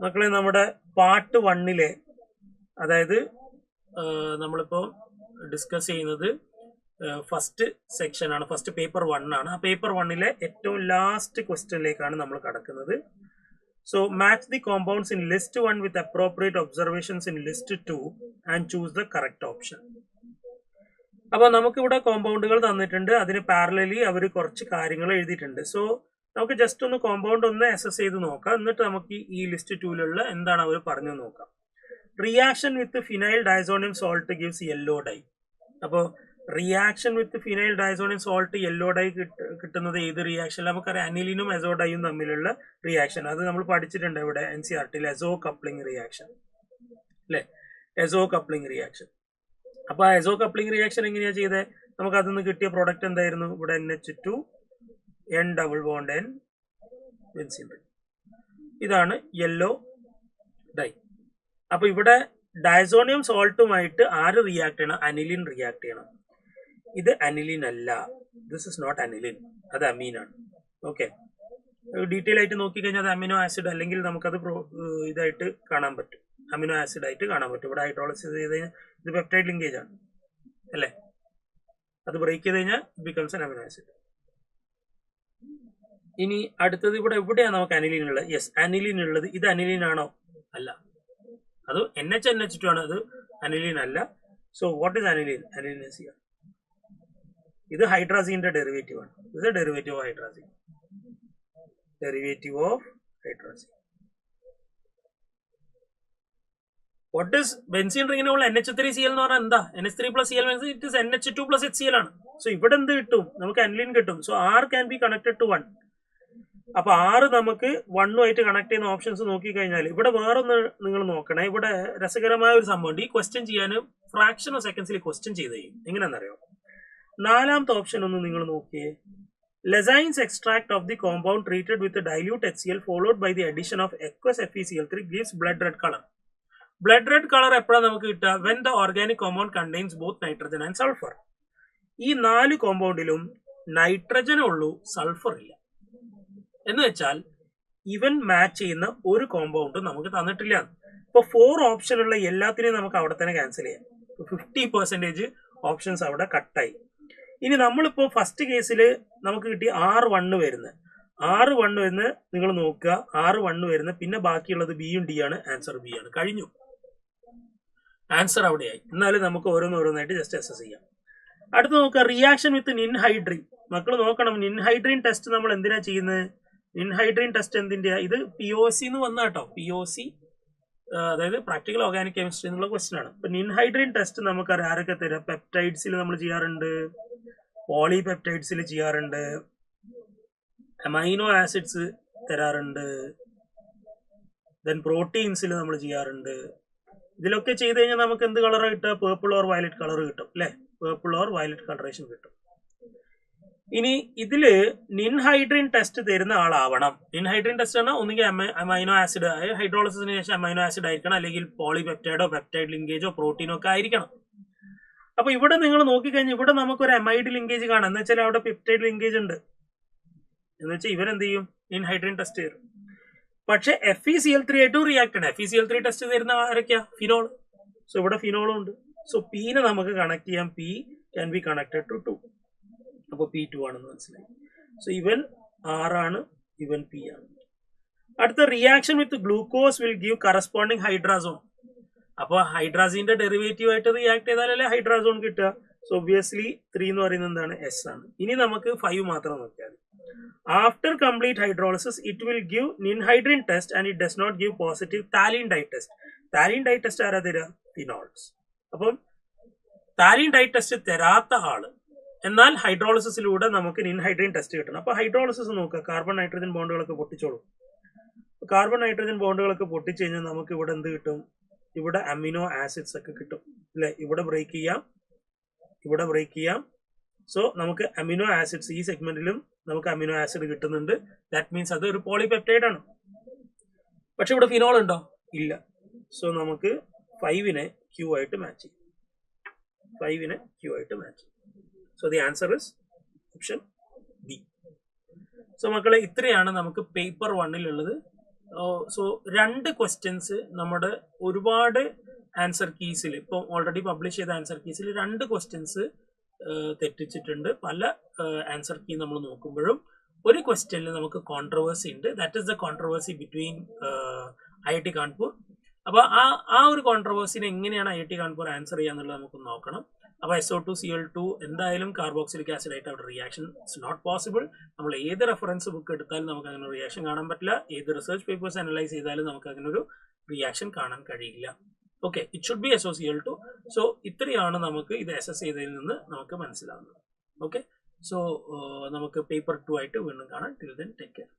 മക്കളെ നമ്മുടെ പാർട്ട് 1 അതായത് നമ്മളിപ്പോൾ ഡിസ്കസ് ചെയ്യുന്നത് ഫസ്റ്റ് സെക്ഷൻ ആണ്, ഫസ്റ്റ് പേപ്പർ 1 ആണ്. ആ പേപ്പർ 1 ഏറ്റവും ലാസ്റ്റ് ക്വസ്റ്റ്യനിലേക്കാണ് നമ്മൾ കടക്കുന്നത്. So much the compounds in list 1 with appropriate observations in list 2 and choose the correct option. അപ്പോൾ നമുക്കിവിടെ കോമ്പൗണ്ടുകൾ തന്നിട്ടുണ്ട്, അതിന് പാരലലി അവർ കുറച്ച് കാര്യങ്ങൾ എഴുതിയിട്ടുണ്ട്. സോ നമുക്ക് ജസ്റ്റ് ഒന്ന് കോമ്പൗണ്ട് ഒന്ന് അസസ് ചെയ്ത് നോക്കാം, എന്നിട്ട് നമുക്ക് ഈ ലിസ്റ്റ് 2 എന്താണ് അവർ പറഞ്ഞു നോക്കാം. Reaction with phenyl diazonium salt gives yellow dye. അപ്പോൾ reaction with phenyl diazonium salt yellow dye കിട്ടുന്നത് ഏത് റിയാക്ഷനിൽ? നമുക്കറിയാം അനിലിനും എസോഡൈയും തമ്മിലുള്ള റിയാക്ഷൻ, അത് നമ്മൾ പഠിച്ചിട്ടുണ്ട് ഇവിടെ NCERT എസോ കപ്ലിംഗ് റിയാക്ഷൻ അല്ലെ, എസോ കപ്ലിംഗ് റിയാക്ഷൻ. അപ്പൊ ആ എസോ കപ്ലിംഗ് റിയാക്ഷൻ എങ്ങനെയാ ചെയ്തത്? നമുക്ക് അതിൽ നിന്ന് കിട്ടിയ പ്രോഡക്റ്റ് എന്തായിരുന്നു? ഇവിടെ NH2 N double bond N benzene ring. ഇതാണ് യെല്ലോ ഡൈ. അപ്പൊ ഇവിടെ ഡയസോണിയം സോൾട്ടുമായിട്ട് ആര് റിയാക്ട് ചെയ്യണം? അനിലിൻ റിയാക്ട് ചെയ്യണം. ഇത് അനിലിൻ അല്ല, ദിസ് ഇസ് നോട്ട് അനിലിൻ, അത് അമീനാണ്. ഓക്കെ, ഡീറ്റെയിൽ ആയിട്ട് നോക്കിക്കഴിഞ്ഞാൽ അത് അമിനോ ആസിഡ്, അല്ലെങ്കിൽ നമുക്കത് ഇതായിട്ട് കാണാൻ പറ്റും, അമിനോ ആസിഡ് ആയിട്ട് കാണാൻ പറ്റും. ഇവിടെ ഹൈഡ്രോളിസിസ് ചെയ്ത് കഴിഞ്ഞാൽ ഇത് പെപ്റ്റൈഡ് ലിങ്കേജ് ആണ് അല്ലേ, അത് ബ്രേക്ക് ചെയ്ത് കഴിഞ്ഞാൽ ബിക്കംസ് എൻ അമിനോ ആസിഡ്. ഇനി അടുത്തത് ഇവിടെ എവിടെയാണ് നമുക്ക് അനിലിൻ ഉള്ളത്? യെസ്, അനിലിൻ ഉള്ളത്. ഇത് അനിലിൻ ആണോ? അല്ല, അത് NH2 ആണ്, അത് അനിലിൻ അല്ല. So what is aniline? Aniline is here. ഇത് ഹൈഡ്രാസീന്റെ ഡെറിവേറ്റീവ് ആണ്. ഇത് derivative of hydrazine, derivative of hydrazine. What is benzene റിങ്ങിനുള്ള NH3Cl എന്ന് പറഞ്ഞാൽ എന്താ? NH3+Cl means it is NH2+HCl ആണ്. സോ ഇവിടെ എന്ത് കിട്ടും? നമുക്ക് അനിലിൻ കിട്ടും. So R can be connected to 1. അപ്പൊ 6 നമുക്ക് 1 കണക്ട് ചെയ്യുന്ന ഓപ്ഷൻസ് നോക്കിക്കഴിഞ്ഞാൽ ഇവിടെ വേറൊന്ന് നിങ്ങൾ നോക്കണേ. ഇവിടെ രസകരമായ ഒരു സംഭവമുണ്ട്. ഈ ക്വസ്റ്റ്യൻ ചെയ്യാൻ ഫ്രാക്ഷൻ ഓഫ് സെക്കൻഡ്സിൽ ക്വസ്റ്റ്യൻ ചെയ്ത് ചെയ്യും. എങ്ങനെയാണെന്നറിയോ? 4ാമത്തെ ഓപ്ഷൻ ഒന്ന് നിങ്ങൾ നോക്കിയേ. Lezein's extract of the compound treated with a dilute HCl followed by the addition of aqueous FeCl3 gives blood red color. Blood red colour എപ്പോഴാണ് നമുക്ക് കിട്ടുക? When the organic compound contains both nitrogen and sulphur. ഈ 4 കോമ്പൗണ്ടിലും nitrogen ഉള്ളൂ, sulphur ഇല്ല. എന്ന് വെച്ചാൽ ഇവൻ match ചെയ്യുന്ന ഒരു കോമ്പൗണ്ടും നമുക്ക് തന്നിട്ടില്ല. ഇപ്പൊ 4 ഓപ്ഷൻ ഉള്ള എല്ലാത്തിനെയും നമുക്ക് അവിടെ തന്നെ ക്യാൻസൽ ചെയ്യാം. 50% ഓപ്ഷൻസ് അവിടെ കട്ടായി. ഇനി നമ്മളിപ്പോ ഫസ്റ്റ് കേസിൽ നമുക്ക് കിട്ടി R1 വരുന്നത്. R1 വരുന്നത് നിങ്ങൾ നോക്കുക, R1 വരുന്നത്, പിന്നെ ബാക്കിയുള്ളത് ബിയും ഡി ആണ്. ആൻസർ ബി ആണ്. കഴിഞ്ഞു, ആൻസർ അവിടെയായി. എന്നാലും നമുക്ക് ഓരോന്നോരോന്നായിട്ട് ജസ്റ്റ് അസസ് ചെയ്യാം. അടുത്ത് നോക്കുക, റിയാക്ഷൻ വിത്ത് നിൻഹൈഡ്രീൻ. മക്കൾ നോക്കണം, നിൻഹൈഡ്രീൻ ടെസ്റ്റ് നമ്മൾ എന്തിനാ ചെയ്യുന്നത്? നിൻഹൈഡ്രീൻ ടെസ്റ്റ് എന്തിൻ്റെയാ? ഇത് POC എന്ന് വന്ന കേട്ടോ, POC അതായത് പ്രാക്ടിക്കൽ ഓർഗാനിക് കെമിസ്ട്രി എന്നുള്ള ക്വസ്റ്റ്യൻ ആണ്. ഇപ്പൊ നിൻഹൈഡ്രീൻ ടെസ്റ്റ് നമുക്കറിയാം ആരൊക്കെ തരാം. പെപ്റ്റൈഡ്സിൽ നമ്മൾ ചെയ്യാറുണ്ട്, പോളിപെപ്റ്റൈഡ്സിൽ ചെയ്യാറുണ്ട്, അമൈനോ ആസിഡ്സ് തരാറുണ്ട്, ദെൻ പ്രോട്ടീൻസിൽ നമ്മൾ ചെയ്യാറുണ്ട്. ഇതിലൊക്കെ ചെയ്ത് കഴിഞ്ഞാൽ നമുക്ക് എന്ത് കളറാണ് കിട്ടുക? പേർപ്പിൾ ഓർ വയലറ്റ് കളർ കിട്ടും അല്ലെ, പേർപ്പിൾ ഓർ വയലറ്റ് കളറേഷൻ കിട്ടും. ഇനി ഇതില് നിൻഹൈഡ്രീൻ ടെസ്റ്റ് തരുന്ന ആളാവണം. നിൻഹൈഡ്രീൻ ടെസ്റ്റ് ആണ് ഒന്നുകിൽ അമൈനോ ആസിഡ്, ഹൈഡ്രോളിസിന് ശേഷം അമൈനോ ആസിഡ് ആയിരിക്കണം, അല്ലെങ്കിൽ പോളിപെപ്റ്റൈഡോ പെപ്റ്റൈഡ് ലിങ്കേജോ പ്രോട്ടീനോ ഒക്കെ ആയിരിക്കണം. അപ്പൊ ഇവിടെ നിങ്ങൾ നോക്കിക്കഴിഞ്ഞാൽ ഇവിടെ നമുക്കൊരു അമൈഡ് ലിങ്കേജ് കാണാം. എന്ന് വെച്ചാൽ അവിടെ പെപ്റ്റൈഡ് ലിങ്കേജ് ഉണ്ട്. എന്ന് വെച്ചാൽ ഇവരെന്ത് ചെയ്യും? നിൻഹൈഡ്രീൻ ടെസ്റ്റ് തരും. പക്ഷെ FeCl3 ആയിട്ടും റിയാക്ട് ആണ്. FeCl3 ടെസ്റ്റ് തരുന്ന ആരൊക്കെയാ? ഫിനോൾ. സോ ഇവിടെ ഫിനോളും ഉണ്ട്. സോ പീനെ നമുക്ക് കണക്ട് ചെയ്യാം. P can be connected to 2. അപ്പൊ P2 ആണെന്ന് മനസ്സിലായി. സോ ഇവൻ R ആണ്, ഇവൻ P ആണ്. അടുത്ത reaction with glucose will give corresponding hydrazone. അപ്പൊ ഹൈഡ്രാസീന്റെ ഡെറിവേറ്റീവ് ആയിട്ട് റിയാക്ട് ചെയ്താലല്ലേ ഹൈഡ്രാസോൺ കിട്ടുക. സോ ഒബ്വിയസ്ലി 3 എന്ന് പറയുന്നത് എന്താണ്? S ആണ്. ഇനി നമുക്ക് 5 മാത്രം നോക്കിയാൽ മതി. After complete hydrolysis, it will give ninhydrin test and it does not give positive thalline dye test. Thalline dye test ആരാ തരാ? ഫിനോൾസ്. അപ്പം thalline dye ടെസ്റ്റ് തരാത്ത ആള്, എന്നാൽ ഹൈഡ്രോളിസിസിലൂടെ നമുക്ക് നിൻഹൈഡ്രീൻ ടെസ്റ്റ് കിട്ടണം. അപ്പൊ ഹൈഡ്രോളിസിസ് നോക്കുക, കാർബൺ നൈട്രജൻ ബോണ്ടുകളൊക്കെ പൊട്ടിച്ചോളും. കാർബൺ നൈട്രജൻ ബോണ്ടുകളൊക്കെ പൊട്ടിച്ചു കഴിഞ്ഞാൽ നമുക്ക് ഇവിടെ എന്ത് കിട്ടും? ഇവിടെ അമിനോ ആസിഡ്സ് ഒക്കെ കിട്ടും അല്ലെ. ഇവിടെ ബ്രേക്ക് ചെയ്യാം, ഇവിടെ ബ്രേക്ക് ചെയ്യാം. സോ നമുക്ക് അമിനോ ആസിഡ്സ് ഈ സെഗ്മെന്റിലും നമുക്ക് അമിനോ ആസിഡ് കിട്ടുന്നുണ്ട്. ദാറ്റ് മീൻസ് അത് ഒരു പോളിപെപ്റ്റൈഡ് ആണ്. പക്ഷെ ഇവിടെ ഫിനോൾ ഉണ്ടോ? ഇല്ല. സോ നമുക്ക് 5നെ Q ആയിട്ട് മാച്ച് ചെയ്യും. 5നെ Q ആയിട്ട് മാച്ച് ചെയ്യും. So the answer is option B. So മക്കളെ, ഇത്രയാണ് നമുക്ക് പേപ്പർ 1 ഉള്ളത്. സോ 2 ക്വസ്റ്റ്യൻസ് നമ്മുടെ ഒരുപാട് ആൻസർ കീസിൽ ഇപ്പോൾ ഓൾറെഡി പബ്ലിഷ് ചെയ്ത ആൻസർ കീസിൽ 2 ക്വസ്റ്റ്യൻസ് തെറ്റിച്ചിട്ടുണ്ട്. പല ആൻസർ കീ നമ്മൾ നോക്കുമ്പോഴും ഒരു ക്വസ്റ്റ്യനിൽ നമുക്ക് കോൺട്രവേഴ്സി ഉണ്ട്. That is the controversy between IIT Kanpur. അപ്പോൾ ആ ഒരു കോൺട്രവേഴ്സിനെ എങ്ങനെയാണ് IIT കാൺപൂർ ആൻസർ ചെയ്യാന്നുള്ളത് നമുക്ക് നോക്കണം. അപ്പോൾ SO2Cl2 എന്തായാലും കാർബോക്സിലിക് ആസിഡ് ആയിട്ട് അവിടെ റിയാക്ഷൻ ഇറ്റ്സ് നോട്ട് പോസിബിൾ. നമ്മൾ ഏത് റെഫറൻസ് ബുക്ക് എടുത്താലും നമുക്ക് അങ്ങനെ റിയാക്ഷൻ കാണാൻ പറ്റില്ല. ഏത് റിസർച്ച് പേപ്പേഴ്സ് അനലൈസ് ചെയ്താലും നമുക്ക് അങ്ങനെ ഒരു റിയാക്ഷൻ കാണാൻ കഴിയില്ല. Okay, it should be SOCl2. So ഇത്രയാണ് നമുക്ക് ഇത് അസസ് ചെയ്തതിൽ നിന്ന് നമുക്ക് മനസ്സിലാവുന്നത്. ഓക്കെ, സോ നമുക്ക് പേപ്പർ 2 ആയിട്ട് വീണ്ടും കാണാം. Till then take care.